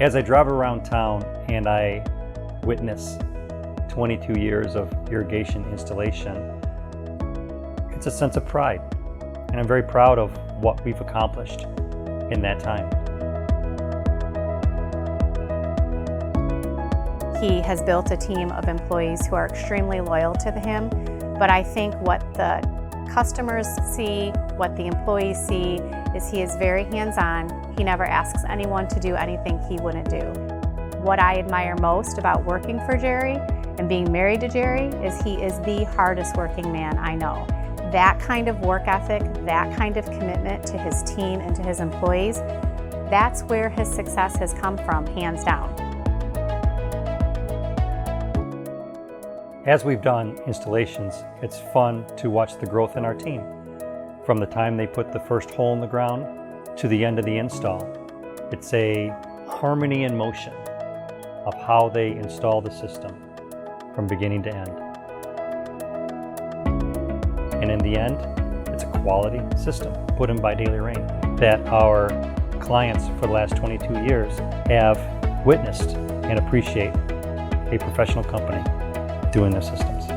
As I drive around town and I witness 22 years of irrigation installation, it's a sense of pride. And I'm very proud of what we've accomplished in that time. He has built a team of employees who are extremely loyal to him, but I think what the customers see, what the employees see, is he is very hands-on. He never asks anyone to do anything he wouldn't do. What I admire most about working for Jerry and being married to Jerry is he is the hardest working man I know. That kind of work ethic, that kind of commitment to his team and to his employees, that's where his success has come from, hands down. As we've done installations, it's fun to watch the growth in our team. From the time they put the first hole in the ground to the end of the install. It's a harmony in motion of how they install the system from beginning to end. And in the end, it's a quality system put in by Daily Rain that our clients for the last 22 years have witnessed and appreciate a professional company doing their systems.